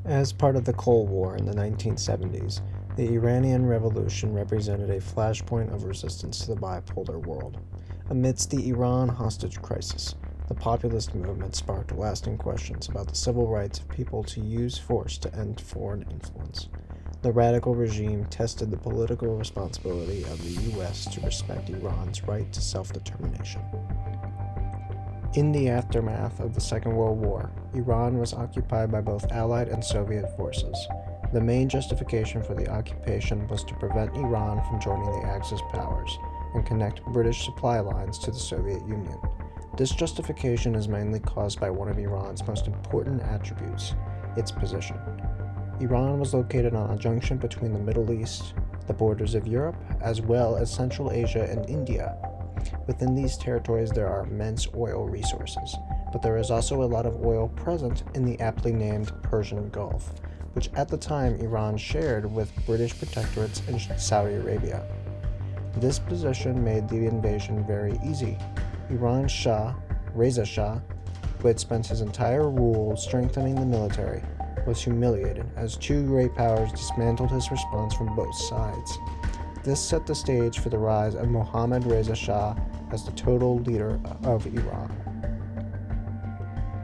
As part of the Cold War in the 1970s, the Iranian Revolution represented a flashpoint of resistance to the bipolar world. Amidst the Iran hostage crisis, the populist movement sparked lasting questions about the civil rights of people to use force to end foreign influence. The radical regime tested the political responsibility of the U.S. to respect Iran's right to self-determination. In the aftermath of the Second World War, Iran was occupied by both Allied and Soviet forces. The main justification for the occupation was to prevent Iran from joining the Axis powers and connect British supply lines to the Soviet Union. This justification is mainly caused by one of Iran's most important attributes, its position. Iran was located on a junction between the Middle East, the borders of Europe, as well as Central Asia and India. Within these territories there are immense oil resources, but there is also a lot of oil present in the aptly named Persian Gulf, which at the time Iran shared with British protectorates in Saudi Arabia. This position made the invasion very easy. Iran's Shah, Reza Shah, who had spent his entire rule strengthening the military, was humiliated as two great powers dismantled his response from both sides. This set the stage for the rise of Mohammad Reza Shah as the total leader of Iran.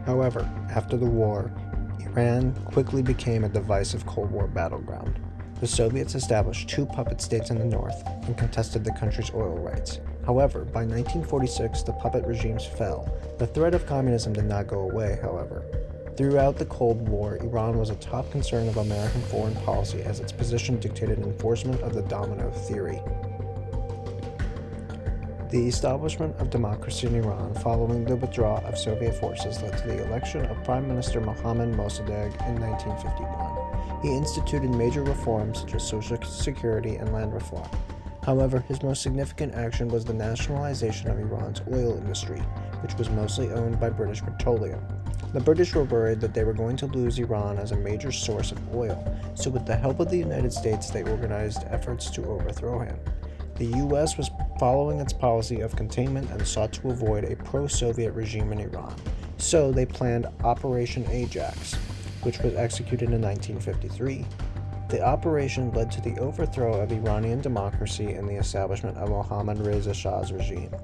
However, after the war, Iran quickly became a divisive Cold War battleground. The Soviets established two puppet states in the north and contested the country's oil rights. However, by 1946, the puppet regimes fell. The threat of communism did not go away, however. Throughout the Cold War, Iran was a top concern of American foreign policy as its position dictated enforcement of the domino theory. The establishment of democracy in Iran following the withdrawal of Soviet forces led to the election of Prime Minister Mohammad Mossadegh in 1951. He instituted major reforms such as social security and land reform. However, his most significant action was the nationalization of Iran's oil industry, which was mostly owned by British Petroleum. The British were worried that they were going to lose Iran as a major source of oil, so with the help of the United States, they organized efforts to overthrow him. The U.S. was following its policy of containment and sought to avoid a pro-Soviet regime in Iran, so they planned Operation Ajax, which was executed in 1953. The operation led to the overthrow of Iranian democracy and the establishment of Mohammad Reza Shah's regime.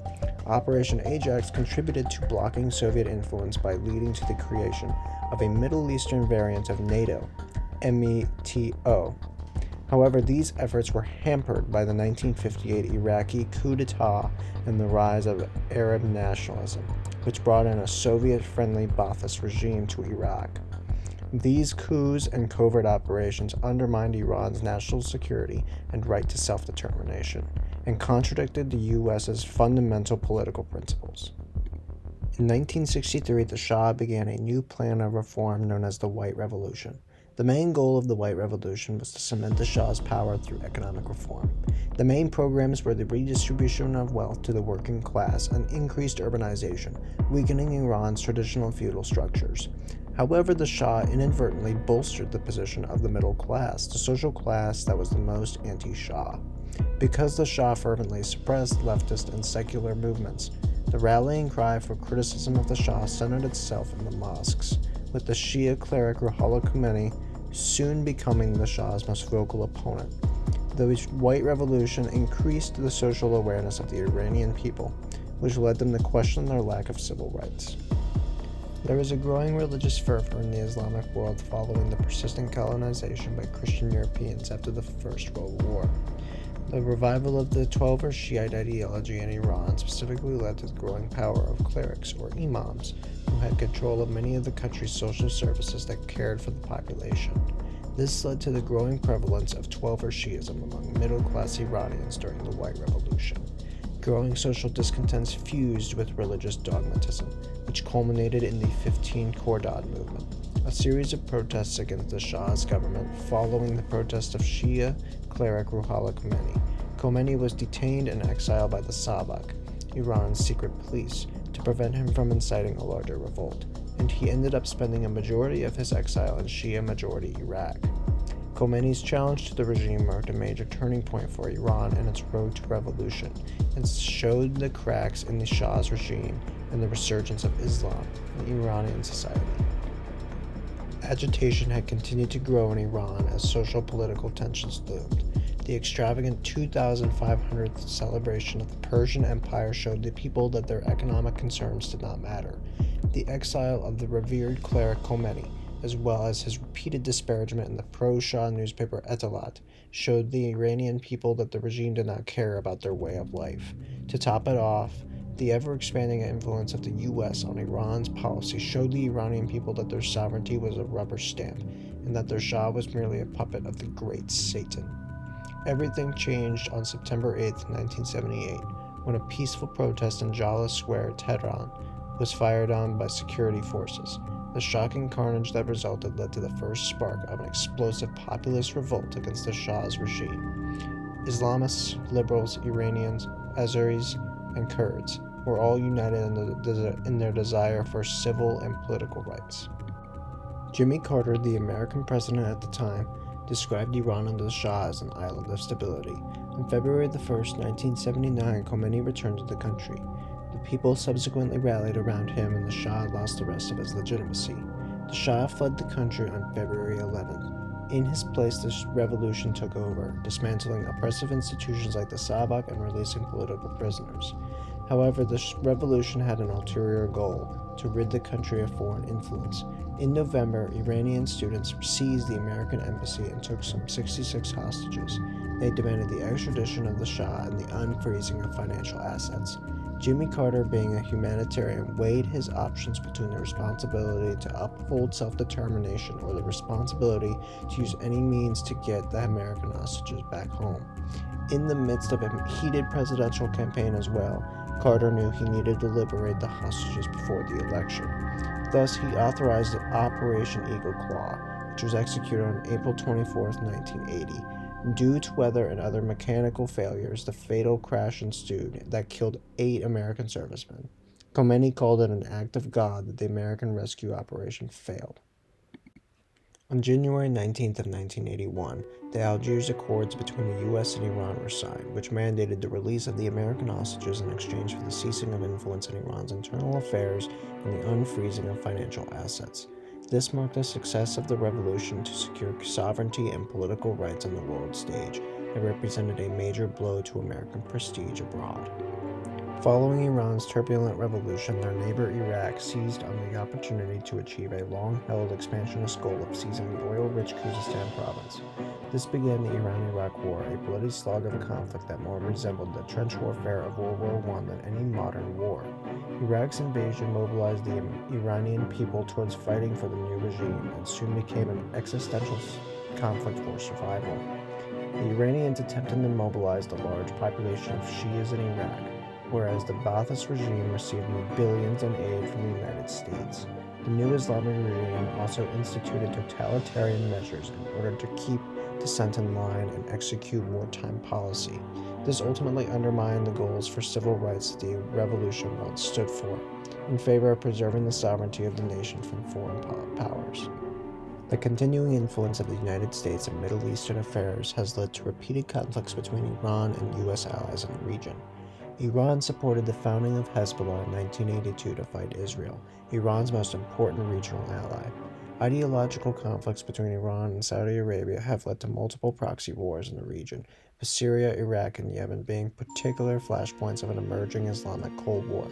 Operation Ajax contributed to blocking Soviet influence by leading to the creation of a Middle Eastern variant of NATO, METO. However, these efforts were hampered by the 1958 Iraqi coup d'etat and the rise of Arab nationalism, which brought in a Soviet-friendly Ba'athist regime to Iraq. These coups and covert operations undermined Iran's national security and right to self-determination, and contradicted the U.S.'s fundamental political principles. In 1963, the Shah began a new plan of reform known as the White Revolution. The main goal of the White Revolution was to cement the Shah's power through economic reform. The main programs were the redistribution of wealth to the working class and increased urbanization, weakening Iran's traditional feudal structures. However, the Shah inadvertently bolstered the position of the middle class, the social class that was the most anti-Shah. Because the Shah fervently suppressed leftist and secular movements, the rallying cry for criticism of the Shah centered itself in the mosques, with the Shia cleric Ruhollah Khomeini soon becoming the Shah's most vocal opponent. The White Revolution increased the social awareness of the Iranian people, which led them to question their lack of civil rights. There was a growing religious fervor in the Islamic world following the persistent colonization by Christian Europeans after the First World War. The revival of the Twelver Shiite ideology in Iran specifically led to the growing power of clerics, or imams, who had control of many of the country's social services that cared for the population. This led to the growing prevalence of Twelver Shiism among middle-class Iranians during the White Revolution. Growing social discontents fused with religious dogmatism, which culminated in the 15 Khordad movement, a series of protests against the Shah's government following the protest of Shia cleric Ruhollah Khomeini. Khomeini was detained and exiled by the Sabak, Iran's secret police, to prevent him from inciting a larger revolt, and he ended up spending a majority of his exile in Shia-majority Iraq. Khomeini's challenge to the regime marked a major turning point for Iran in its road to revolution, and showed the cracks in the Shah's regime and the resurgence of Islam in Iranian society. Agitation had continued to grow in Iran as social-political tensions loomed. The extravagant 2,500th celebration of the Persian Empire showed the people that their economic concerns did not matter. The exile of the revered cleric Khomeini, as well as his repeated disparagement in the pro-Shah newspaper Etalat, showed the Iranian people that the regime did not care about their way of life. To top it off, the ever-expanding influence of the U.S. on Iran's policy showed the Iranian people that their sovereignty was a rubber stamp, and that their Shah was merely a puppet of the great Satan. Everything changed on September 8, 1978, when a peaceful protest in Jala Square, Tehran, was fired on by security forces. The shocking carnage that resulted led to the first spark of an explosive populist revolt against the Shah's regime. Islamists, liberals, Iranians, Azeris, and Kurds were all united in their desire for civil and political rights. Jimmy Carter, the American president at the time, described Iran under the Shah as an island of stability. On February 1, 1979, Khomeini returned to the country. The people subsequently rallied around him, and the Shah lost the rest of his legitimacy. The Shah fled the country on February 11th. In his place, the revolution took over, dismantling oppressive institutions like the Sabak and releasing political prisoners. However, the revolution had an ulterior goal: to rid the country of foreign influence. In November, Iranian students seized the American embassy and took some 66 hostages. They demanded the extradition of the Shah and the unfreezing of financial assets. Jimmy Carter, being a humanitarian, weighed his options between the responsibility to uphold self-determination or the responsibility to use any means to get the American hostages back home. In the midst of a heated presidential campaign as well, Carter knew he needed to liberate the hostages before the election. Thus, he authorized Operation Eagle Claw, which was executed on April 24, 1980. Due to weather and other mechanical failures, the fatal crash ensued that killed 8 American servicemen. Khomeini called it an act of God that the American rescue operation failed. On January 19th of 1981, the Algiers Accords between the U.S. and Iran were signed, which mandated the release of the American hostages in exchange for the ceasing of influence in Iran's internal affairs and the unfreezing of financial assets. This marked the success of the revolution to secure sovereignty and political rights on the world stage. It represented a major blow to American prestige abroad. Following Iran's turbulent revolution, their neighbor Iraq seized on the opportunity to achieve a long-held expansionist goal of seizing the oil-rich Khuzestan province. This began the Iran-Iraq War, a bloody slog of a conflict that more resembled the trench warfare of World War I than any modern war. Iraq's invasion mobilized the Iranian people towards fighting for the new regime, and soon became an existential conflict for survival. The Iranians attempted to mobilize the large population of Shias in Iraq, whereas the Ba'athist regime received billions in aid from the United States. The new Islamic regime also instituted totalitarian measures in order to keep dissent in line and execute wartime policy. This ultimately undermined the goals for civil rights that the revolution once stood for, in favor of preserving the sovereignty of the nation from foreign powers. The continuing influence of the United States in Middle Eastern affairs has led to repeated conflicts between Iran and U.S. allies in the region. Iran supported the founding of Hezbollah in 1982 to fight Israel, Iran's most important regional ally. Ideological conflicts between Iran and Saudi Arabia have led to multiple proxy wars in the region, with Syria, Iraq, and Yemen being particular flashpoints of an emerging Islamic Cold War.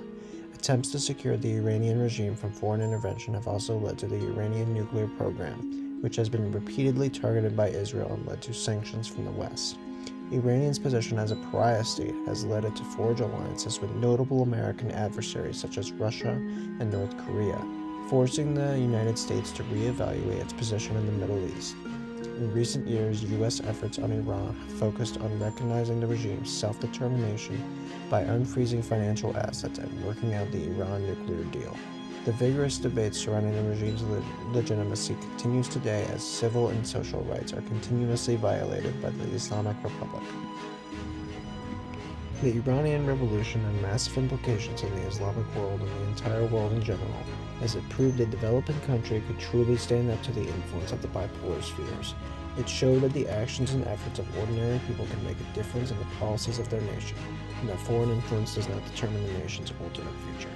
Attempts to secure the Iranian regime from foreign intervention have also led to the Iranian nuclear program, which has been repeatedly targeted by Israel and led to sanctions from the West. Iranian's position as a pariah state has led it to forge alliances with notable American adversaries such as Russia and North Korea, forcing the United States to reevaluate its position in the Middle East. In recent years, U.S. efforts on Iran have focused on recognizing the regime's self-determination by unfreezing financial assets and working out the Iran nuclear deal. The vigorous debate surrounding the regime's legitimacy continues today as civil and social rights are continuously violated by the Islamic Republic. The Iranian Revolution had massive implications in the Islamic world and the entire world in general, as it proved a developing country could truly stand up to the influence of the bipolar spheres. It showed that the actions and efforts of ordinary people can make a difference in the policies of their nation, and that foreign influence does not determine the nation's ultimate future.